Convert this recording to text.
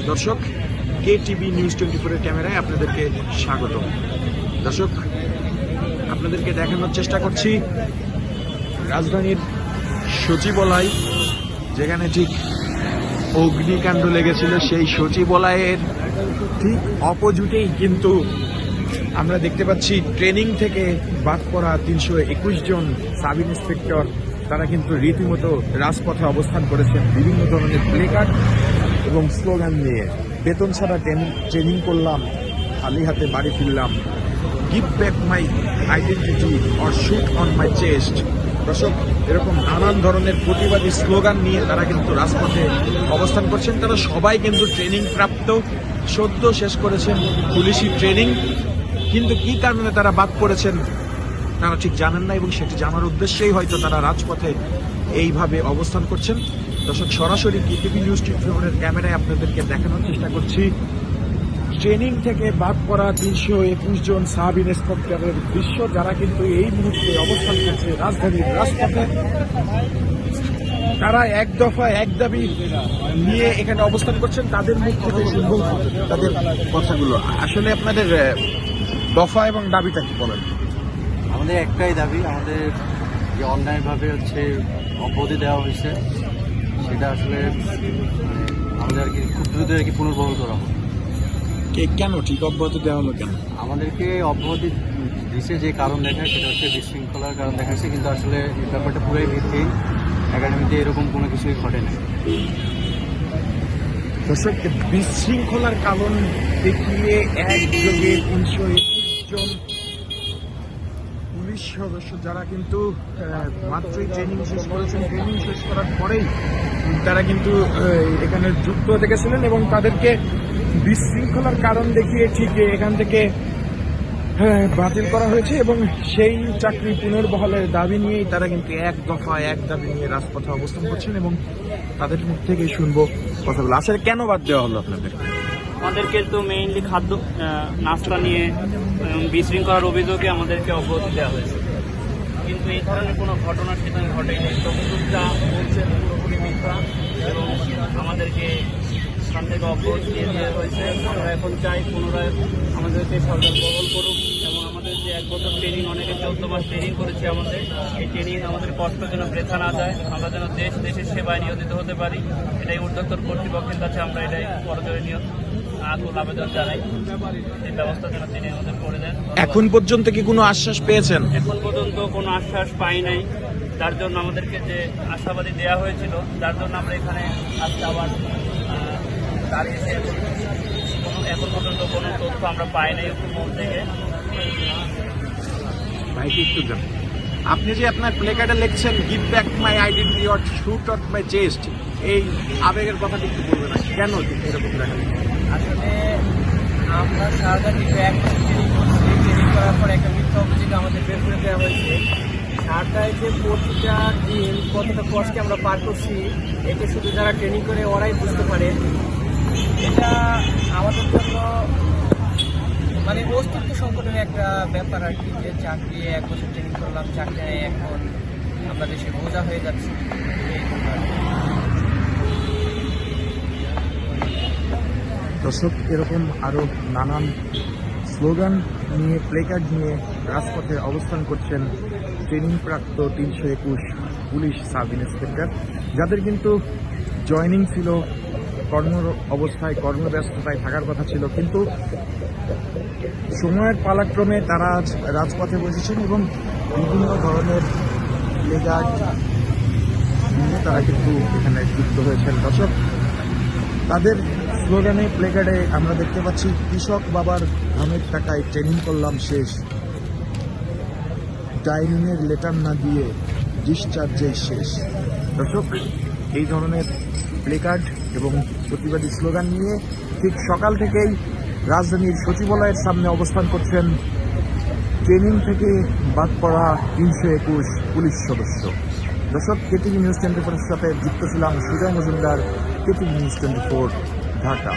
দর্শক, KTV news 24 এর ক্যামেরায় আপনাদেরকে স্বাগত। দর্শক, আপনাদেরকে দেখানোর চেষ্টা করছি রাজধানীর সচিবালয়, যেখানে ঠিক অগ্নিকাণ্ড লেগেছিল, সেই সচিবালয়ের ঠিক অপোজিটেই কিন্তু আমরা দেখতে পাচ্ছি ট্রেনিং থেকে বাদ পড়া 321 জন সাব ইন্সপেক্টর তারা কিন্তু রীতিমতো রাজপথে অবস্থান করেছেন বিভিন্ন ধরনের প্লেকার্ড এবং স্লোগান নিয়ে। বেতন ছাড়া ট্রেনিং করলাম, খালি হাতে বাড়ি ফিরলাম, give back my identity or shoot on my chest. দর্শক, এরকম নানান ধরনের প্রতিবাদী স্লোগান নিয়ে তারা কিন্তু রাজপথে অবস্থান করছেন। তারা সবাই কিন্তু ট্রেনিং প্রাপ্ত, সদ্য শেষ করেছেন পুলিশি ট্রেনিং, কিন্তু কি কারণে তারা বাদ পড়েছেন তারা ঠিক জানেন না, এবং সেটি জানার উদ্দেশ্যেই হয়তো তারা রাজপথে এইভাবে অবস্থান করছেন। দর্শক, সরাসরি KTV নিউজ 24 এর ক্যামেরায় আপনাদেরকে দেখানোর চেষ্টা করছি ট্রেনিং থেকে বাদ পড়া 321 জন সাব ইন্সপেক্টরের দৃশ্য, যারা কিন্তু এই মুহূর্তে অবস্থান করছে রাজধানীর রাজপথে। তারা এক দফা এক দাবি নিয়ে এখানে অবস্থান করছেন। তাদের মুখ থেকে শুনবো তাদের কথাগুলো। আসলে আপনাদের দফা এবং দাবিটা কি বলেন? আমাদের একটাই দাবি, আমাদের যে অন্যায়ভাবে অব্যাহতি দেওয়া হয়েছে সেটা আসলে আমাদের খুব দ্রুত পুনর্বহাল করা হবে। কেন ঠিক অব্যাহতি দেওয়া হলো কেন? আমাদেরকে অব্যাহতি দিচ্ছে যে কারণ দেখায় সেটা হচ্ছে বিশৃঙ্খলার কারণ দেখাচ্ছে, কিন্তু আসলে এই ব্যাপারটা পুরোই ভিত্তিহীন। একাডেমিতে এরকম কোনো কিছুই ঘটে না। দর্শক, বিশৃঙ্খলার কারণ দেখিয়ে একযোগে 321 জন পুলিশ সদস্য যারা কিন্তু মাত্রই ট্রেনিং শেষ করেছেন, ট্রেনিং শেষ করার পরেই তারা কিন্তু এখানে যুক্ত হতে গেছিলেন, এবং তাদেরকে বিশৃঙ্খলার কারণ দেখিয়ে ঠিক এখান থেকে বাতিল করা হয়েছে, এবং সেই চাকরি পুনর্বহালের দাবি নিয়েই তারা কিন্তু এক দফা এক দাবি নিয়ে রাজপথে অবস্থান করছেন, এবং তাদের মুখ থেকে শুনবো কথাগুলো। আসলে কেন বাদ দেওয়া হলো আপনাদের? আমাদেরকে তো মেইনলি খাদ্য নাস্তা নিয়ে বিশৃঙ্খলার অভিযোগে আমাদেরকে অব্যাহতি দেওয়া হয়েছে, কিন্তু এই ধরনের কোনো ঘটনা সেখানে ঘটেনি। তবুযা বলছে পুরোপুরি মিথ্যা, এবং আমাদেরকে এখান থেকে অব্যাহতি দিয়ে দেওয়া হয়েছে। আমরা এখন চাই পুনরায় আমাদেরকে সরকার বহাল করুক, এবং আমাদের যে 1 বছর ট্রেনিং, অনেকে 14 মাস ট্রেনিং করেছে আমাদের, এই ট্রেনিং আমাদের কষ্ট যেন বৃথা না যায়, আমরা যেন দেশের সেবায় নিয়োজিত হতে পারি, এটাই ঊর্ধ্বতন কর্তৃপক্ষের কাছে আমরা এটাই করজোরে আকুল আবেদন জানাই। এই ব্যবস্থা যেন তিনি আমাদের করে দেন। এখন পর্যন্ত কি কোনো আশ্বাস পেয়েছেন? এখন পর্যন্ত কোনো আশ্বাস পাই নাই, যার জন্য আমাদেরকে যে আশাবাদী দেওয়া হয়েছিল, যার জন্য আমরা এখানে আজকে আবার দাঁড়িয়েছি। এখন পর্যন্ত কোনো তথ্য আমরা পাই নাই মন থেকে। ভাই, একটু জান, আপনি যে আপনার প্লেকার্ডে লিখছেন give back my identity or shoot on my chest, এই আবেগের কথাটি একটু বলবেন না, কেন এরকম দেখা? আসলে আমরা সারদা টিপে 1 বছর ট্রেনিং করছি। ট্রেনিং করার পর একটা মিথ্যা অভিযোগে আমাদের বের করে দেওয়া হয়েছে। সারদায় যে প্রতিটা দিন কতটা কষ্টে আমরা পার করছি, এটা শুধু যারা ট্রেনিং করে ওরাই বুঝতে পারে। এটা আমাদের জন্য মানে অস্তিত্ব সংকটের একটা ব্যাপার আর কি, যে চাকরি 1 বছর ট্রেনিং করলাম, চাকরি এখন আমরা দেশে বোঝা হয়ে যাচ্ছি। দর্শক, এরকম আরো নানান স্লোগান নিয়ে প্লেকার্ড নিয়ে রাজপথে অবস্থান করছেন ট্রেনিং প্রাপ্ত 321 পুলিশ সাব ইন্সপেক্টর, যাদের কিন্তু জয়নিং ছিল, কর্ম অবস্থায় কর্মব্যস্ততায় থাকার কথা ছিল, কিন্তু সময়ের পালাক্রমে তারা রাজপথে বসেছেন এবং বিভিন্ন ধরনের প্লেকার্ড নিয়ে তারা কিন্তু এখানে যুক্ত হয়েছেন। দর্শক, তাদের স্লোগানে প্লেকার্ডে আমরা দেখতে পাচ্ছি কৃষক বাবার ধানের টাকায় ট্রেনিং করলাম শেষ, ডাইনিংয়ের লেটার না দিয়ে ডিসচার্জেই শেষ। দর্শক, এই ধরনের প্লেকার্ড এবং প্রতিবাদী স্লোগান নিয়ে ঠিক সকাল থেকেই রাজধানীর সচিবালয়ের সামনে অবস্থান করছেন ট্রেনিং থেকে বাদ পড়া 321 পুলিশ সদস্য। দর্শক, KTV নিউজ 24 এর সাথে যুক্ত ছিলাম সুজয় মজুমদার, KTV নিউজ 24 ঢাকা।